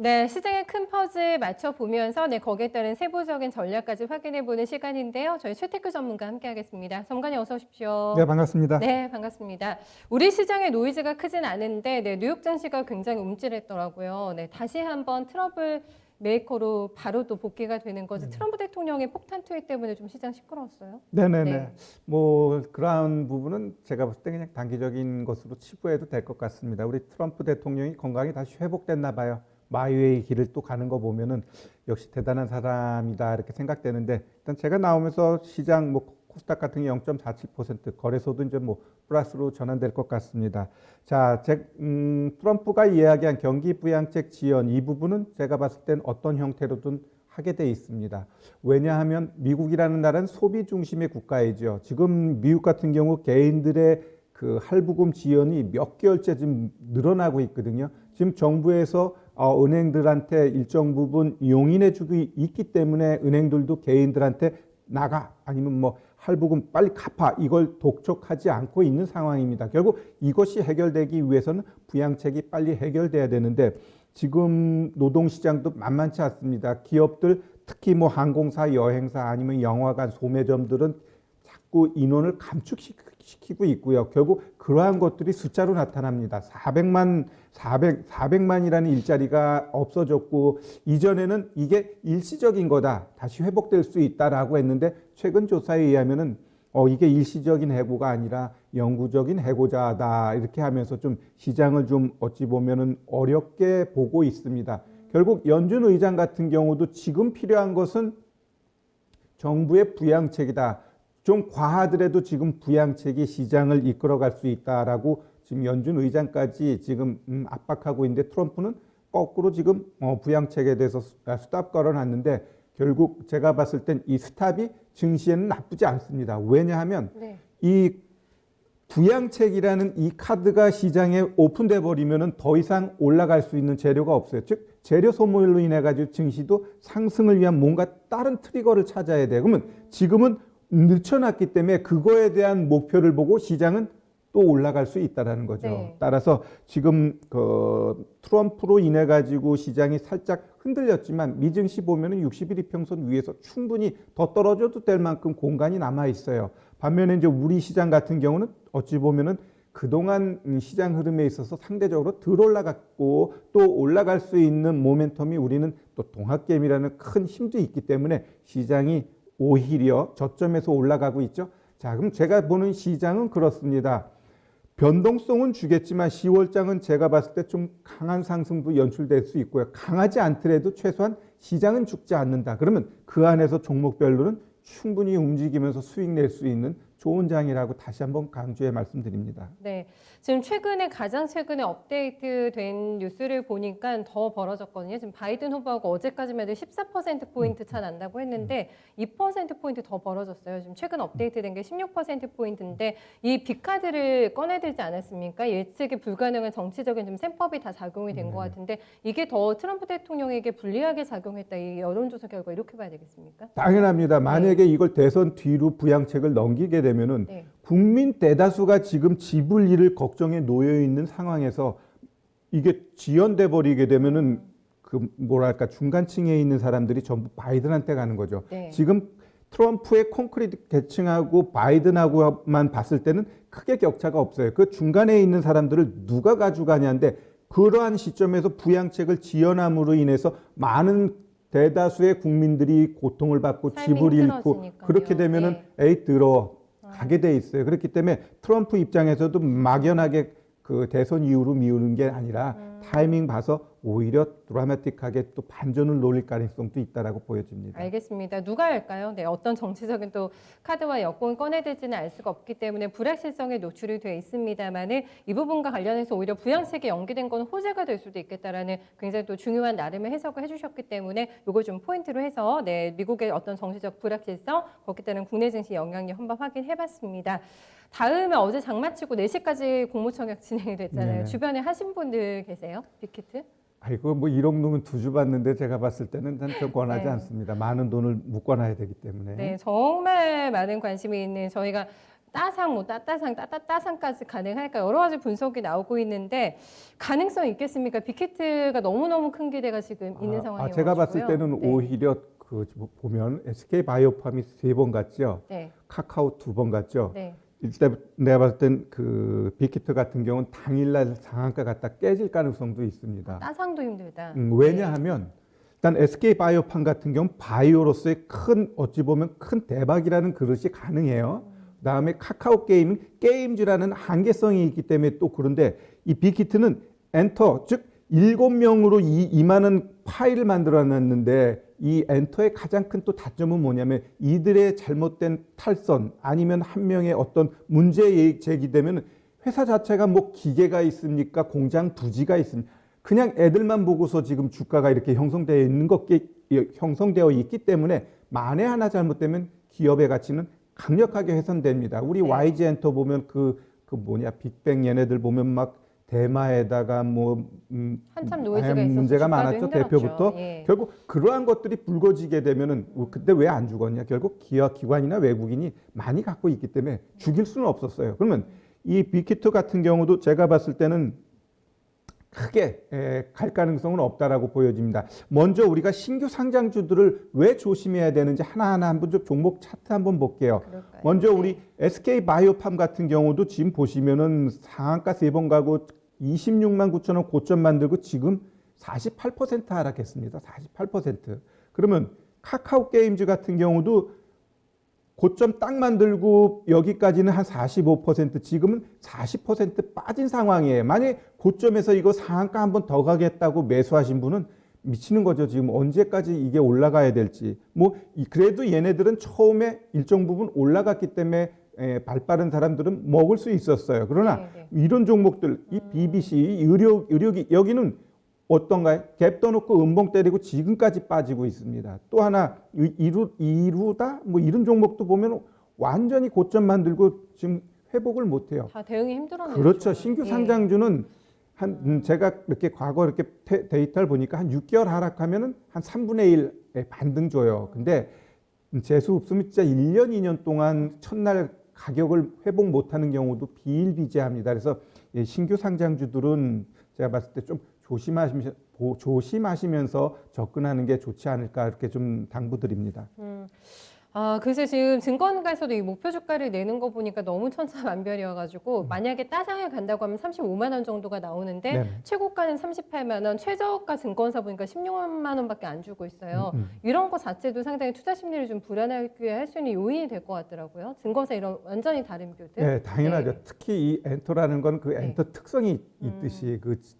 네, 시장의 큰 퍼즐 맞춰보면서 거기에 따른 세부적인 전략까지 확인해보는 시간인데요. 저희 최태규 전문가 함께하겠습니다. 전문가님 어서 오십시오. 네, 반갑습니다. 네, 반갑습니다. 우리 시장의 노이즈가 크진 않은데 뉴욕 증시가 굉장히 움찔했더라고요. 다시 한번 트러블 메이커로 바로 또 복귀가 되는 거지. 트럼프 대통령의 폭탄 투입 때문에 좀 시장 시끄러웠어요. 네네네. 뭐 그러한 부분은 제가 봤을 때 그냥 단기적인 것으로 치부해도 될 것 같습니다. 우리 트럼프 대통령이 건강이 다시 회복됐나 봐요. 마이웨이 길을 또 가는 거 보면은 역시 대단한 사람이다 이렇게 생각되는데, 일단 제가 나오면서 시장 뭐 코스닥 같은 게 0.47% 거래소도 이제 뭐 플러스로 전환될 것 같습니다. 자, 트럼프가 이야기한 경기 부양책 지연 이 부분은 제가 봤을 땐 어떤 형태로든 하게 돼 있습니다. 왜냐하면 미국이라는 나라는 소비 중심의 국가이죠. 지금 미국 같은 경우 개인들의 그 할부금 지연이 몇 개월째 지금 늘어나고 있거든요. 지금 정부에서 은행들한테 일정 부분 용인해 주고 있기 때문에 은행들도 개인들한테 나가 아니면 뭐 할부금 빨리 갚아 이걸 독촉하지 않고 있는 상황입니다. 결국 이것이 해결되기 위해서는 부양책이 빨리 해결돼야 되는데, 지금 노동시장도 만만치 않습니다. 기업들 특히 뭐 항공사, 여행사 아니면 영화관, 소매점들은 자꾸 인원을 감축시키고 있고요. 결국 그러한 것들이 숫자로 나타납니다. 400만이라는 일자리가 없어졌고, 이전에는 이게 일시적인 거다, 다시 회복될 수 있다라고 했는데, 최근 조사에 의하면은 이게 일시적인 해고가 아니라 영구적인 해고자다 이렇게 하면서 좀 시장을 좀 어찌 보면은 어렵게 보고 있습니다. 결국 연준 의장 같은 경우도 지금 필요한 것은 정부의 부양책이다. 좀 과하더라도 지금 부양책이 시장을 이끌어갈 수 있다라고 지금 연준 의장까지 지금 압박하고 있는데, 트럼프는 거꾸로 지금 부양책에 대해서 스탑 걸어놨는데, 결국 제가 봤을 땐 이 스탑이 증시에는 나쁘지 않습니다. 왜냐하면 이 부양책이라는 이 카드가 시장에 오픈돼 버리면은 더 이상 올라갈 수 있는 재료가 없어요. 즉 재료 소모로 인해 가지고 증시도 상승을 위한 뭔가 다른 트리거를 찾아야 돼요. 그러면 지금은 늦춰놨기 때문에 그거에 대한 목표를 보고 시장은 또 올라갈 수 있다라는 거죠. 네. 따라서 지금 그 트럼프로 인해 가지고 시장이 살짝 흔들렸지만 미증시 보면은 60일 이평선 위에서 충분히 더 떨어져도 될 만큼 공간이 남아 있어요. 반면에 이제 우리 시장 같은 경우는 어찌 보면은 그동안 시장 흐름에 있어서 상대적으로 덜 올라갔고, 또 올라갈 수 있는 모멘텀이 우리는 또 동학개미라는 큰 힘도 있기 때문에 시장이 오히려 저점에서 올라가고 있죠. 자, 그럼 제가 보는 시장은 그렇습니다. 변동성은 주겠지만 10월장은 제가 봤을 때 좀 강한 상승도 연출될 수 있고요. 강하지 않더라도 최소한 시장은 죽지 않는다. 그러면 그 안에서 종목별로는 충분히 움직이면서 수익 낼 수 있는 좋은 장이라고 다시 한번 강조해 말씀드립니다. 네, 지금 가장 최근에 업데이트된 뉴스를 보니까 더 벌어졌거든요. 지금 바이든 후보하고 어제까지만 해도 14%포인트 차 난다고 했는데 2%포인트 더 벌어졌어요. 지금 최근 업데이트된 게 16%포인트인데 이 빅카드를 꺼내들지 않았습니까? 예측이 불가능한 정치적인 좀 셈법이 다 작용이 된 것 같은데, 이게 더 트럼프 대통령에게 불리하게 작용했다. 이 여론조사 결과 이렇게 봐야 되겠습니까? 당연합니다. 만약에 이걸 대선 뒤로 부양책을 넘기게 되면은 국민 대다수가 지금 지불일을 걱정에 놓여 있는 상황에서 이게 지연돼 버리게 되면은 그 뭐랄까 중간층에 있는 사람들이 전부 바이든한테 가는 거죠. 지금 트럼프의 콘크리트 계층하고 바이든하고만 봤을 때는 크게 격차가 없어요. 그 중간에 있는 사람들을 누가 가져가냐인데, 그러한 시점에서 부양책을 지연함으로 인해서 많은 대다수의 국민들이 고통을 받고 집을 잃고, 그렇게 되면은 에이 들어 가게 돼 있어요. 그렇기 때문에 트럼프 입장에서도 막연하게 그 대선 이후로 미루는 게 아니라 타이밍 봐서 오히려 드라마틱하게 또 반전을 노릴 가능성도 있다라고 보여집니다. 알겠습니다. 누가 할까요? 네, 어떤 정치적인 또 카드와 여권 꺼내들지는 알 수가 없기 때문에 불확실성에 노출이 돼 있습니다만은, 이 부분과 관련해서 오히려 부양책이 연기된 건 호재가 될 수도 있겠다라는 굉장히 또 중요한 나름의 해석을 해주셨기 때문에 이걸 좀 포인트로 해서 미국의 어떤 정치적 불확실성, 거기에 따른 국내 증시 영향력 한번 확인해봤습니다. 다음에 어제 장마치고 4시까지 공모청약 진행이 됐잖아요. 네네. 주변에 하신 분들 계세요? 빅히트? 아이고 뭐 1억 넣으면 2주 받는데 제가 봤을 때는 전 권하지 않습니다. 많은 돈을 묶어놔야 되기 때문에. 네, 정말 많은 관심이 있는, 저희가 따상, 뭐 따따상, 따따따상까지 가능할까 여러 가지 분석이 나오고 있는데 가능성 있겠습니까? 빅히트가 너무너무 큰 기대가 지금 있는 상황이어서 제가 봤을 때는 오히려 그 보면 SK 바이오팜이 3번 갔죠. 네. 카카오 2번 갔죠. 네. 일단 내가 봤을 땐 그 빅히트 같은 경우는 당일날 상한가 갖다 깨질 가능성도 있습니다. 따상도 힘들다. 왜냐하면 일단 SK 바이오팜 같은 경우는 바이오로서의 큰 어찌 보면 큰 대박이라는 그릇이 가능해요. 그다음에 카카오 게임즈라는 한계성이 있기 때문에 또 그런데 이 빅히트는 엔터 즉 7명으로 이만한 파일을 만들어 놨는데 이 엔터의 가장 큰 또 다점은 뭐냐면 이들의 잘못된 탈선 아니면 한 명의 어떤 문제 제기되면 회사 자체가 뭐 기계가 있습니까? 공장 부지가 있습니까? 그냥 애들만 보고서 지금 주가가 이렇게 형성되어 있기 때문에 만에 하나 잘못되면 기업의 가치는 강력하게 훼손됩니다. 우리 YG 엔터 보면 빅뱅 얘네들 보면 막 대마에다가 한참 노이즈가 문제가 있어서 많았죠. 힘들었죠. 대표부터 예. 결국 그러한 것들이 불거지게 되면은 그때 왜 안 죽었냐? 결국 기관이나 외국인이 많이 갖고 있기 때문에 죽일 수는 없었어요. 그러면 이 빅히트 같은 경우도 제가 봤을 때는 크게 갈 가능성은 없다라고 보여집니다. 먼저 우리가 신규 상장주들을 왜 조심해야 되는지 하나하나 한번 좀 종목 차트 한번 볼게요. 그럴까요? 먼저 우리 SK 바이오팜 같은 경우도 지금 보시면은 상한가 3번 가고 26만 9천 원 고점 만들고 지금 48% 하락했습니다. 48%. 그러면 카카오 게임즈 같은 경우도 고점 딱 만들고 여기까지는 한 45%, 지금은 40% 빠진 상황이에요. 만약에 고점에서 이거 상한가 한 번 더 가겠다고 매수하신 분은 미치는 거죠. 지금 언제까지 이게 올라가야 될지. 그래도 얘네들은 처음에 일정 부분 올라갔기 때문에 발 빠른 사람들은 먹을 수 있었어요. 그러나 이런 종목들, 이 BBC, 의료기 여기는 어떤가요? 갭 떠놓고 음봉 때리고 지금까지 빠지고 있습니다. 또 하나 이루다 이런 종목도 보면 완전히 고점 만들고 지금 회복을 못해요. 다 대응이 힘들었네요. 그렇죠. 신규 상장주는 제가 이렇게 과거 이렇게 데이터를 보니까 한 6개월 하락하면은 한 3분의 1의 반등 줘요. 근데 재수 없으면 진짜 1년, 2년 동안 첫날 가격을 회복 못하는 경우도 비일비재합니다. 그래서 신규 상장주들은 제가 봤을 때 좀 조심하시면서 접근하는 게 좋지 않을까 이렇게 좀 당부드립니다. 그래서 지금 증권가에서도 이 목표 주가를 내는 거 보니까 너무 천차만별이어가지고 만약에 따상에 간다고 하면 35만 원 정도가 나오는데 네네. 최고가는 38만 원, 최저가 증권사 보니까 16만 원밖에 안 주고 있어요. 이런 거 자체도 상당히 투자 심리를 좀 불안하게 할 수 있는 요인이 될 것 같더라고요. 증권사 이런 완전히 다른 뷰들. 네, 당연하죠. 네. 특히 이 엔터라는 건 그 엔터 특성이 있듯이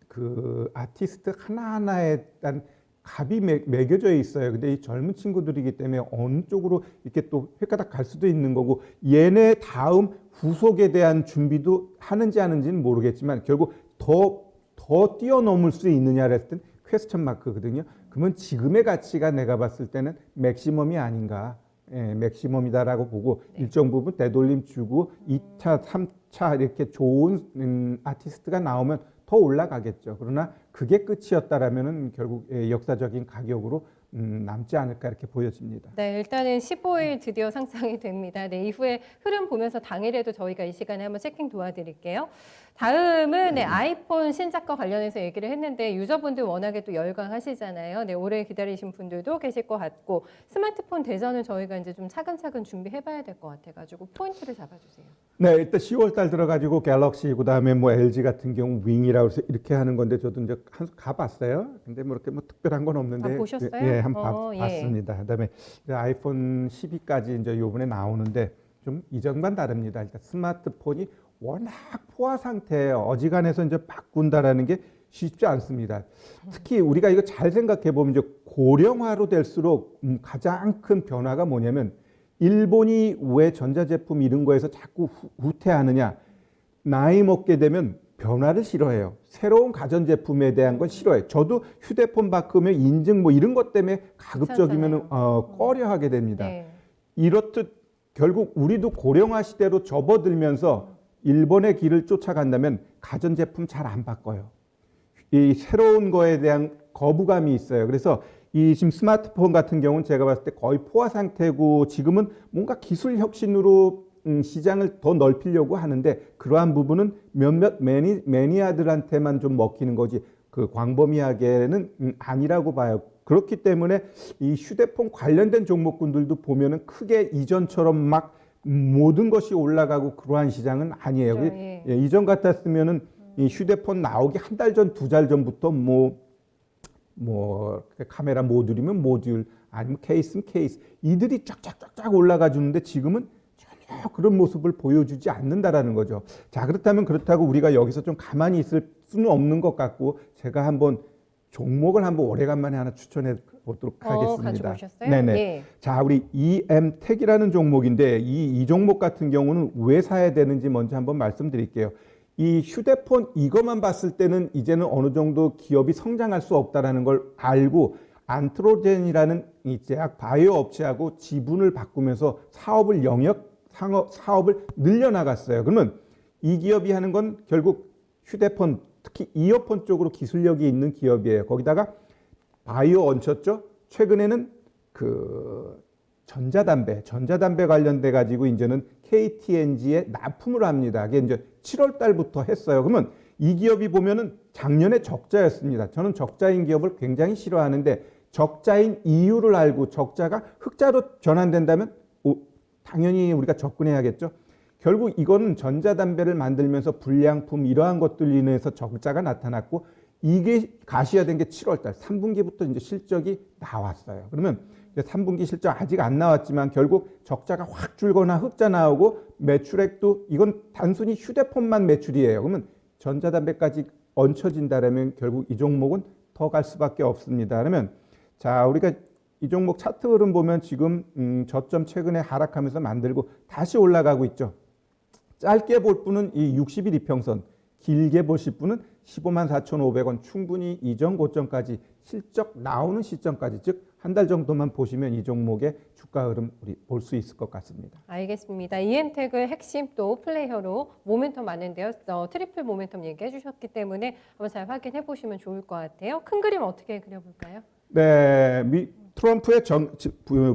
그 아티스트 하나하나에 대한 값이 매겨져 있어요. 근데 이 젊은 친구들이기 때문에 어느 쪽으로 이렇게 또 획가닥 갈 수도 있는 거고 얘네 다음 후속에 대한 준비도 하는지 하는지는 모르겠지만 결국 더 뛰어넘을 수 있느냐를 했을 땐 퀘스천 마크거든요. 그러면 지금의 가치가 내가 봤을 때는 맥시멈이 아닌가. 맥시멈이다라고 보고 일정 부분 되돌림 주고 2차, 3차 이렇게 좋은 아티스트가 나오면 더 올라가겠죠. 그러나 그게 끝이었다라면은 결국 역사적인 가격으로 남지 않을까 이렇게 보여집니다. 네, 일단은 15일 드디어 상장이 됩니다. 네, 이후에 흐름 보면서 당일에도 저희가 이 시간에 한번 체킹 도와드릴게요. 다음은 아이폰 신작과 관련해서 얘기를 했는데 유저분들 워낙에 또 열광하시잖아요. 네, 오래 기다리신 분들도 계실 것 같고 스마트폰 대전을 저희가 이제 좀 차근차근 준비해봐야 될 것 같아가지고 포인트를 잡아주세요. 네, 일단 10월 달 들어가지고 갤럭시 그다음에 LG 같은 경우 윙이라고 해서 이렇게 하는 건데 저도 이제 가봤어요. 근데 이렇게 특별한 건 없는데 보셨어요? 예, 예. 봤습니다. 그다음에 아이폰 12까지 이제 요번에 나오는데 좀 이전과는 다릅니다. 일단 스마트폰이 워낙 포화 상태예요. 어지간해서 이제 바꾼다라는 게 쉽지 않습니다. 특히 우리가 이거 잘 생각해 보면 이제 고령화로 될수록 가장 큰 변화가 뭐냐면 일본이 왜 전자제품 이런 거에서 자꾸 후퇴하느냐. 나이 먹게 되면 변화를 싫어해요. 새로운 가전제품에 대한 건 싫어해요. 저도 휴대폰 바꾸면 인증 이런 것 때문에 가급적이면 꺼려하게 됩니다. 네. 이렇듯 결국 우리도 고령화 시대로 접어들면서 일본의 길을 쫓아간다면 가전제품 잘 안 바꿔요. 이 새로운 거에 대한 거부감이 있어요. 그래서 이 지금 스마트폰 같은 경우는 제가 봤을 때 거의 포화 상태고 지금은 뭔가 기술 혁신으로 시장을 더 넓히려고 하는데 그러한 부분은 몇몇 매니아들한테만 좀 먹히는 거지 그 광범위하게는 아니라고 봐요. 그렇기 때문에 이 휴대폰 관련된 종목군들도 보면은 크게 이전처럼 막 모든 것이 올라가고 그러한 시장은 아니에요. 그렇죠. 예. 예, 이전 같았으면은 이 휴대폰 나오기 한 달 전, 두 달 전부터 뭐 카메라 모듈이면 모듈 아니면 케이스면 케이스 이들이 쫙쫙쫙쫙 올라가 주는데 지금은 전혀 그런 모습을 보여주지 않는다라는 거죠. 자, 그렇다면 그렇다고 우리가 여기서 좀 가만히 있을 수는 없는 것 같고 제가 한번 종목을 한번 오래간만에 하나 추천해 보도록 하겠습니다. 가져오셨어요? 네네. 예. 자, 우리 EM텍이라는 종목인데 이 종목 같은 경우는 왜 사야 되는지 먼저 한번 말씀드릴게요. 이 휴대폰 이것만 봤을 때는 이제는 어느 정도 기업이 성장할 수 없다라는 걸 알고 안트로젠이라는 이 제약 바이오 업체하고 지분을 바꾸면서 사업을 늘려나갔어요. 그러면 이 기업이 하는 건 결국 휴대폰 특히 이어폰 쪽으로 기술력이 있는 기업이에요. 거기다가 바이오 얹혔죠. 최근에는 그 전자담배 관련돼 가지고 이제는 KT&G에 납품을 합니다. 이게 이제 7월 달부터 했어요. 그러면 이 기업이 보면은 작년에 적자였습니다. 저는 적자인 기업을 굉장히 싫어하는데 적자인 이유를 알고 적자가 흑자로 전환된다면 당연히 우리가 접근해야겠죠. 결국 이거는 전자담배를 만들면서 불량품 이러한 것들로 인해서 적자가 나타났고 이게 가시화된 게 7월 달 3분기부터 이제 실적이 나왔어요. 그러면 이제 3분기 실적 아직 안 나왔지만 결국 적자가 확 줄거나 흑자 나오고 매출액도 이건 단순히 휴대폰만 매출이에요. 그러면 전자담배까지 얹혀진다라면 결국 이 종목은 더 갈 수밖에 없습니다. 그러면 자, 우리가 이 종목 차트 흐름 보면 지금 저점 최근에 하락하면서 만들고 다시 올라가고 있죠. 짧게 볼 분은 이 60일 이평선, 길게 보실 분은 154,500원 충분히 이전 고점까지 실적 나오는 시점까지 즉 한 달 정도만 보시면 이 종목의 주가 흐름 우리 볼 수 있을 것 같습니다. 알겠습니다. EM텍의 핵심 또 플레이어로 모멘텀 많은데요. 트리플 모멘텀 얘기해 주셨기 때문에 한번 잘 확인해 보시면 좋을 것 같아요. 큰 그림 어떻게 그려볼까요? 네, 트럼프의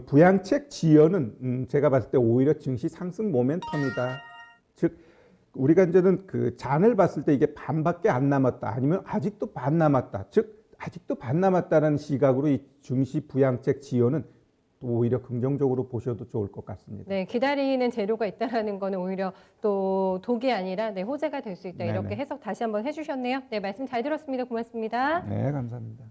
부양책 지연은 제가 봤을 때 오히려 증시 상승 모멘텀이다. 즉 우리가 이제는 그 잔을 봤을 때 이게 반밖에 안 남았다. 아니면 아직도 반 남았다. 즉 아직도 반 남았다는 시각으로 이 증시 부양책 지연은 또 오히려 긍정적으로 보셔도 좋을 것 같습니다. 네, 기다리는 재료가 있다라는 거는 오히려 또 독이 아니라 호재가 될 수 있다. 네네. 이렇게 해석 다시 한번 해주셨네요. 네, 말씀 잘 들었습니다. 고맙습니다. 네, 감사합니다.